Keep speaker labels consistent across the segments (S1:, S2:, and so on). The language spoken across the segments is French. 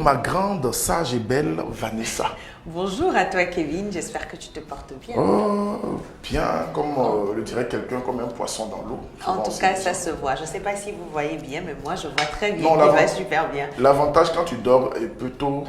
S1: ma grande, sage et belle Vanessa.
S2: Bonjour à toi Kevin, j'espère que tu te portes bien.
S1: Oh, bien, comme le dirait quelqu'un, comme un poisson dans l'eau.
S2: En tout cas, ça se voit. Je ne sais pas si vous voyez bien, mais moi je vois très bien.
S1: Non,
S2: Il va super bien.
S1: L'avantage quand tu dors est plutôt,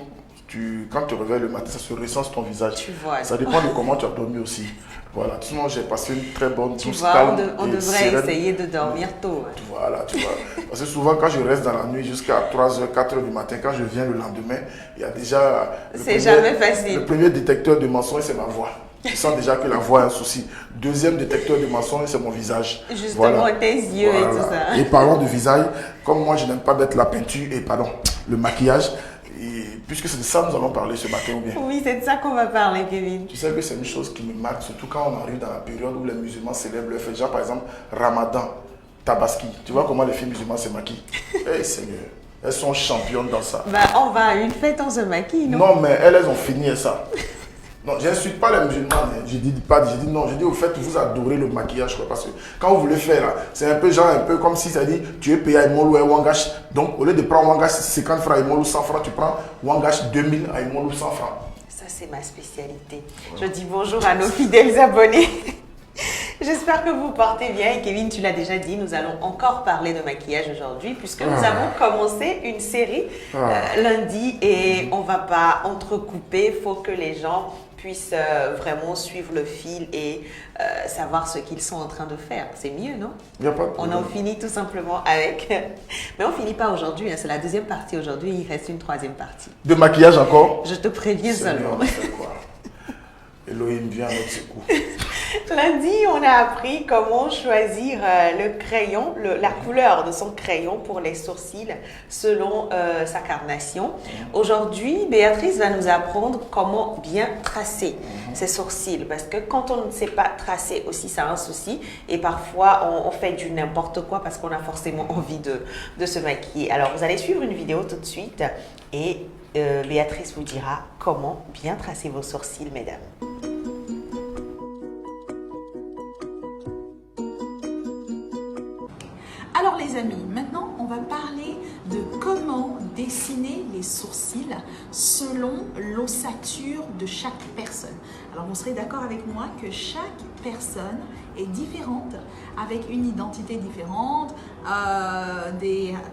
S1: quand tu te réveilles le matin, ça se ressent sur ton visage.
S2: Tu vois.
S1: Ça dépend de comment tu as dormi aussi. Voilà, sinon j'ai passé une très bonne douce.
S2: Tu vois, on devrait essayer de dormir tôt. Hein.
S1: Voilà, tu vois. Parce que souvent quand je reste dans la nuit jusqu'à 3h, 4h du matin, quand je viens le lendemain, il y a déjà...
S2: C'est jamais facile.
S1: Le premier détecteur de mensonges, c'est ma voix. Je sens déjà que la voix a un souci. Deuxième détecteur de mensonges, c'est mon visage.
S2: Justement, voilà. Tes yeux et tout ça.
S1: Et parlant de visage, comme moi je n'aime pas mettre la peinture et le maquillage, et puisque c'est de ça que nous allons parler ce matin ou bien.
S2: Oui, c'est de ça qu'on va parler, Kevin.
S1: Tu sais que c'est une chose qui me marque, surtout quand on arrive dans la période où les musulmans célèbrent leur fête. Genre par exemple, Ramadan, Tabaski. Tu vois comment les filles musulmanes se maquillent. Eh Seigneur, elles sont championnes dans ça.
S2: Bah, on va à une fête, on se maquille, non?
S1: Non, mais elles ont fini ça. Non, je n'insulte pas les musulmans, je dis non, je dis au fait vous adorez le maquillage quoi, parce que quand vous voulez faire là, c'est un peu comme si ça dit tu es payé à Imolu ou à Wangash, donc au lieu de prendre Wangash 50 francs à Imolu 100 francs, tu prends Wangash 2000 à Imolu 100 francs.
S2: Ça c'est ma spécialité. Je dis bonjour à nos fidèles abonnés. J'espère que vous portez bien et Kevin, tu l'as déjà dit, nous allons encore parler de maquillage aujourd'hui puisque nous avons commencé une série lundi et on ne va pas entrecouper, il faut que les gens puissent vraiment suivre le fil et savoir ce qu'ils sont en train de faire. C'est mieux, non?
S1: Il n'y a pas de problème.
S2: On en finit tout simplement avec. Mais on ne finit pas aujourd'hui, hein. C'est la deuxième partie aujourd'hui, il reste une troisième partie.
S1: De maquillage encore?
S2: Je te préviens seulement.
S1: Elohim vient à notre secours.
S2: Lundi, on a appris comment choisir le crayon, la couleur de son crayon pour les sourcils selon sa carnation. Aujourd'hui, Béatrice va nous apprendre comment bien tracer ses sourcils parce que quand on ne sait pas tracer aussi, ça a un souci et parfois on fait du n'importe quoi parce qu'on a forcément envie de se maquiller. Alors, vous allez suivre une vidéo tout de suite et Béatrice vous dira comment bien tracer vos sourcils, mesdames.
S3: Alors les amis, maintenant on va parler de comment dessiner les sourcils selon l'ossature de chaque personne. Alors vous serez d'accord avec moi que chaque personne est différente, avec une identité différente,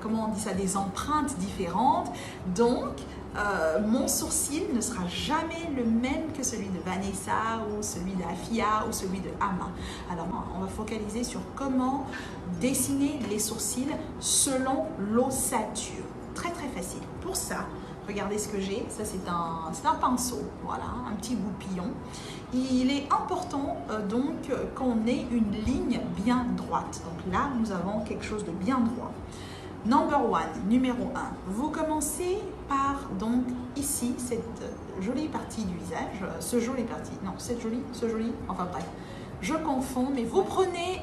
S3: comment on dit ça, des empreintes différentes. Donc mon sourcil ne sera jamais le même que celui de Vanessa ou celui d'Afia ou celui de Ama. Alors on va focaliser sur comment dessiner les sourcils selon l'ossature. Très très facile. Pour ça, regardez ce que j'ai. Ça c'est un pinceau, voilà, un petit goupillon. Il est important donc qu'on ait une ligne bien droite. Donc là nous avons quelque chose de bien droit. Numéro 1, vous commencez par donc ici cette jolie partie du visage, ce joli, enfin bref, je confonds, mais vous prenez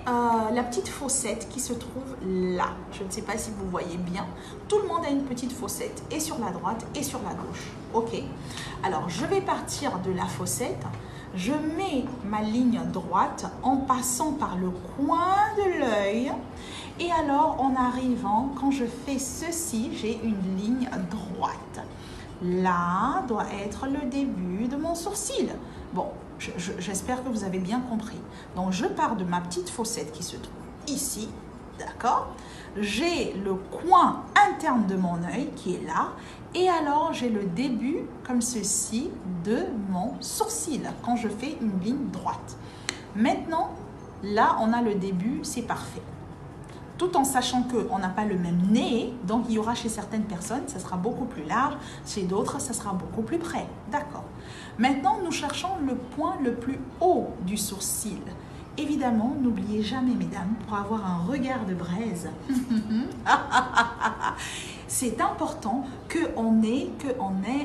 S3: la petite fossette qui se trouve là, je ne sais pas si vous voyez bien, tout le monde a une petite fossette, et sur la droite et sur la gauche, ok. Alors je vais partir de la fossette, je mets ma ligne droite en passant par le coin de l'œil. Et alors, en arrivant, quand je fais ceci, j'ai une ligne droite. Là doit être le début de mon sourcil. Bon, j'espère que vous avez bien compris. Donc, je pars de ma petite fossette qui se trouve ici, d'accord? J'ai le coin interne de mon œil qui est là. Et alors, j'ai le début, comme ceci, de mon sourcil, quand je fais une ligne droite. Maintenant, là, on a le début, c'est parfait. Tout en sachant qu'on n'a pas le même nez, donc il y aura chez certaines personnes, ça sera beaucoup plus large, chez d'autres, ça sera beaucoup plus près. D'accord. Maintenant, nous cherchons le point le plus haut du sourcil. Évidemment, n'oubliez jamais, mesdames, pour avoir un regard de braise, c'est important qu'on ait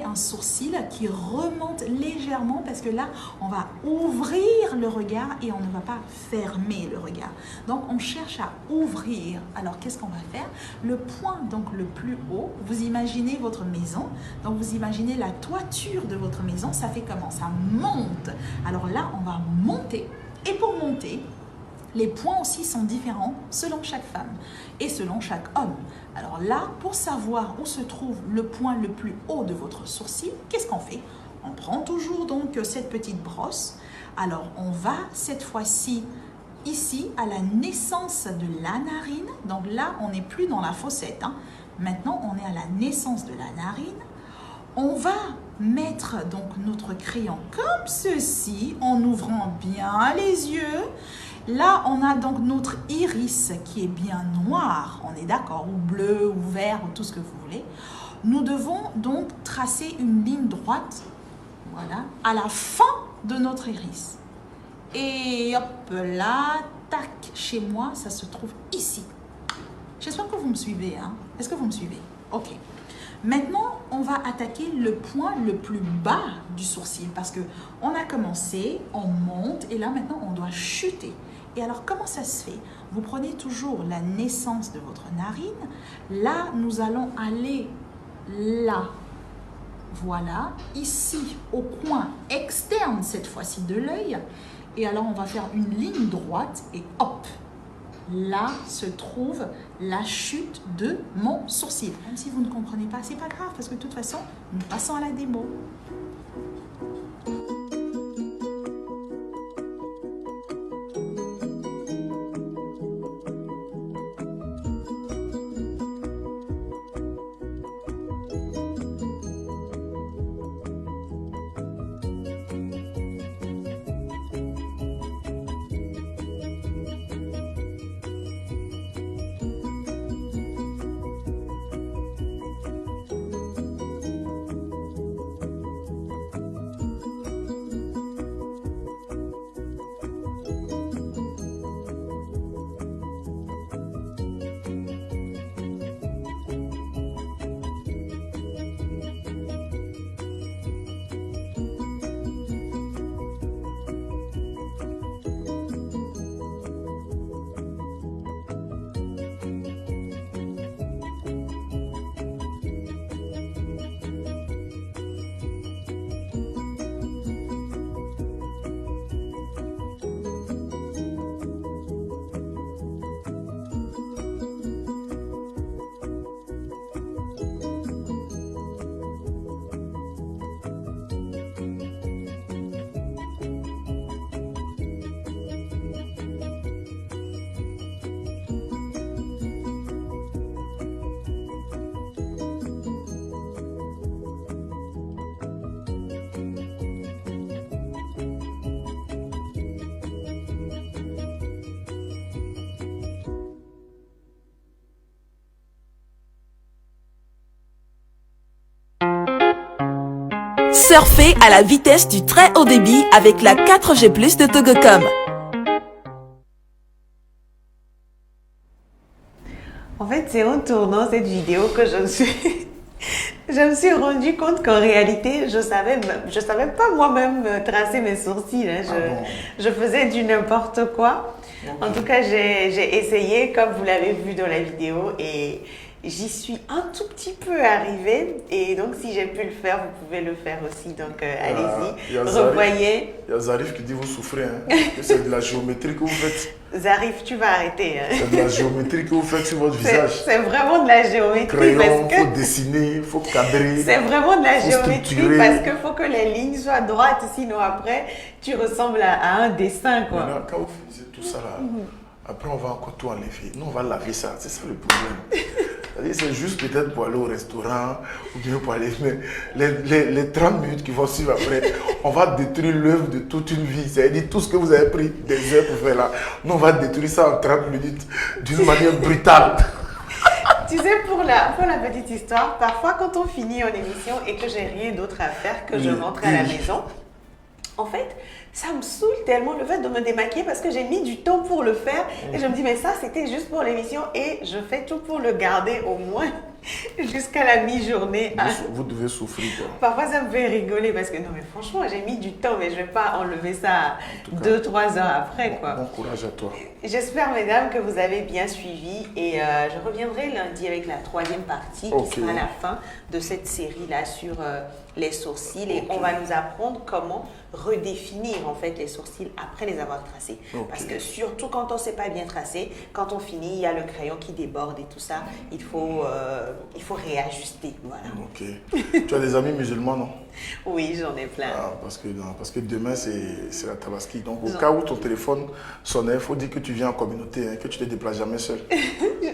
S3: un sourcil qui remonte légèrement parce que là, on va ouvrir le regard et on ne va pas fermer le regard. Donc, on cherche à ouvrir. Alors, qu'est-ce qu'on va faire? Le point donc le plus haut, vous imaginez votre maison. Donc, vous imaginez la toiture de votre maison. Ça fait comment? Ça monte. Alors là, on va monter. Et pour monter, Les points aussi sont différents selon chaque femme et selon chaque homme. Alors là, pour savoir où se trouve le point le plus haut de votre sourcil, qu'est-ce qu'on fait? On prend toujours donc cette petite brosse. Alors on va cette fois-ci ici à la naissance de la narine. Donc là, on n'est plus dans la fossette, hein. Maintenant, on est à la naissance de la narine. On va mettre donc notre crayon comme ceci en ouvrant bien les yeux. Là, on a donc notre iris qui est bien noir, on est d'accord, ou bleu, ou vert, ou tout ce que vous voulez. Nous devons donc tracer une ligne droite, voilà, à la fin de notre iris. Et hop là, tac, chez moi, ça se trouve ici. J'espère que vous me suivez, hein? Est-ce que vous me suivez? Ok. Maintenant, on va attaquer le point le plus bas du sourcil parce que on a commencé, on monte et là maintenant on doit chuter. Et alors comment ça se fait? Vous prenez toujours la naissance de votre narine. Là, nous allons aller là. Voilà, ici au coin externe cette fois-ci de l'œil. Et alors on va faire une ligne droite et hop. Là se trouve la chute de mon sourcil. Même si vous ne comprenez pas, c'est pas grave parce que de toute façon, nous passons à la démo.
S4: Surfez à la vitesse du très haut débit avec la 4G+ de Togocom.
S2: En fait, c'est en tournant cette vidéo que je me suis rendu compte qu'en réalité, je savais pas moi-même tracer mes sourcils. Hein. Je faisais du n'importe quoi. En tout cas, j'ai essayé, comme vous l'avez vu dans la vidéo, et j'y suis un tout petit peu arrivée. Et donc, si j'ai pu le faire, vous pouvez le faire aussi. Donc, allez-y, revoyez.
S1: Il y a Zarif qui dit vous souffrez, hein, que c'est de la géométrie que vous faites.
S2: Zarif, tu vas arrêter. Hein.
S1: C'est de la géométrie que vous faites sur votre visage.
S2: C'est vraiment de la géométrie.
S1: Crayon, il faut dessiner, il faut cadrer.
S2: C'est vraiment de la géométrie
S1: structurer.
S2: parce qu'il faut que les lignes soient droites, sinon après, tu ressembles à un dessin, quoi.
S1: Maintenant, quand vous faisiez tout ça là, après on va encore tout enlever. Nous, on va laver ça, c'est ça le problème. C'est juste peut-être pour aller au restaurant ou bien pour aller. Mais les 30 minutes qui vont suivre après, on va détruire l'œuvre de toute une vie. C'est-à-dire tout ce que vous avez pris des heures pour faire là. Nous, on va détruire ça en 30 minutes d'une manière brutale.
S2: Tu sais, pour la petite histoire, parfois quand on finit en émission et que j'ai rien d'autre à faire, que je rentre à la maison, en fait, ça me saoule tellement le fait de me démaquiller parce que j'ai mis du temps pour le faire et je me dis mais ça c'était juste pour l'émission et je fais tout pour le garder au moins Jusqu'à la mi-journée.
S1: Vous devez souffrir. Quoi.
S2: Parfois, ça me fait rigoler parce que non, mais franchement, j'ai mis du temps, mais je ne vais pas enlever ça 2-3 heures après. Quoi.
S1: Bon courage à toi.
S2: J'espère, mesdames, que vous avez bien suivi et je reviendrai lundi avec la 3e partie qui sera la fin de cette série-là sur les sourcils et on va nous apprendre comment redéfinir en fait les sourcils après les avoir tracés. Parce que surtout quand on ne sait pas bien tracer, quand on finit, il y a le crayon qui déborde et tout ça, il faut réajuster. Voilà.
S1: Ok. Tu as des amis musulmans, non?
S2: Oui, j'en ai plein.
S1: Parce que demain, c'est la Tabaski. Donc, au cas où ton téléphone sonnait, il faut dire que tu viens en communauté, hein, que tu ne te déplaces jamais seul.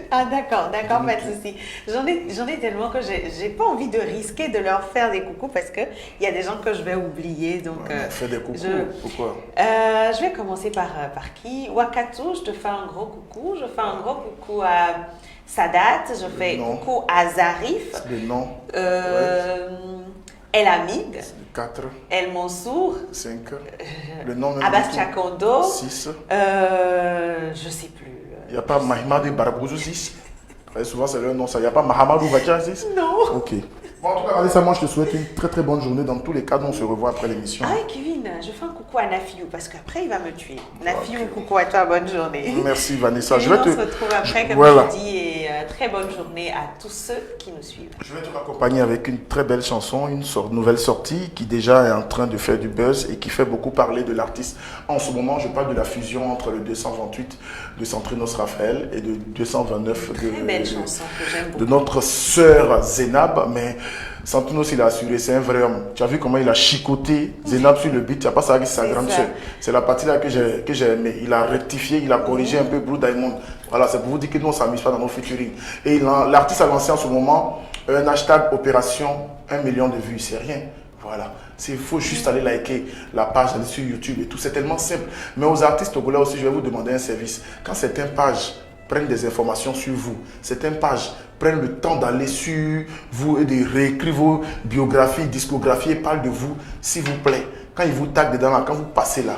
S2: Ah, d'accord, pas de souci. J'en ai tellement que j'ai pas envie de risquer de leur faire des coucous parce qu'il y a des gens que je vais oublier. Donc,
S1: fais des coucous. Pourquoi?
S2: Je vais commencer par qui? Wakato, je te fais un gros coucou. Je fais un gros coucou à Sadat. Je fais coucou à Zarif.
S1: Le nom.
S2: El Amid.
S1: 4.
S2: El Mansour.
S1: 5. Le nom même.
S2: Abbas Chakondo.
S1: 6.
S2: Je sais plus.
S1: Il n'y a pas Mahmoud Barbouzou 6. Souvent c'est le nom, ça. Il n'y a pas Mahamadou Bakia 6.
S2: Non.
S1: Ok. Bon, en tout cas, Vanessa, moi je te souhaite une très très bonne journée. Dans tous les cas, on se revoit après l'émission.
S2: Ah, Kevin, je fais un coucou à Nafiou parce qu'après il va me tuer. Nafiou, coucou à toi, bonne journée.
S1: Merci Vanessa.
S2: On se retrouve après, comme je dis, et très bonne journée à tous ceux qui nous suivent.
S1: Je vais te raccompagner avec une très belle chanson, une nouvelle sortie qui déjà est en train de faire du buzz et qui fait beaucoup parler de l'artiste. En ce moment, je parle de la fusion entre le 228 de Centrinos Raphaël et de 229
S2: belle chanson que j'aime beaucoup.
S1: De notre sœur Zénab, mais Santinos, il a assuré, c'est un vrai homme. Tu as vu comment il a chicoté Zénab sur le beat, tu n'as pas ça avec sa grande sœur. C'est la partie là que j'ai aimé. Il a rectifié, il a corrigé un peu Blue Diamond. Voilà, c'est pour vous dire que nous, on ne s'amuse pas dans nos featuring. Et l'artiste a lancé en ce moment un hashtag opération 1 million de vues, c'est rien. Voilà, il faut juste aller liker la page, aller sur YouTube et tout, c'est tellement simple. Mais aux artistes togolais aussi, je vais vous demander un service. Quand certaines pages prennent des informations sur vous, certaines pages prennent le temps d'aller sur vous et de réécrire vos biographies, discographies et parlent de vous, s'il vous plaît, quand ils vous taguent dedans là, quand vous passez là,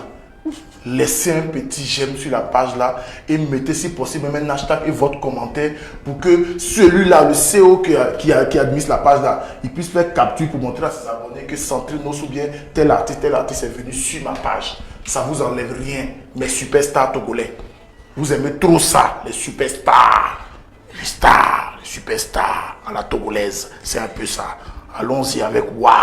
S1: laissez un petit j'aime sur la page là et mettez si possible même un hashtag et votre commentaire pour que celui-là, le CEO qui administre la page là, il puisse faire capture pour montrer à ses abonnés que Centrinos ou bien tel artiste est venu sur ma page. Ça vous enlève rien, mes superstars togolais. Vous aimez trop ça, les superstars. Les stars, les superstars à la togolaise, c'est un peu ça. Allons-y avec waouh.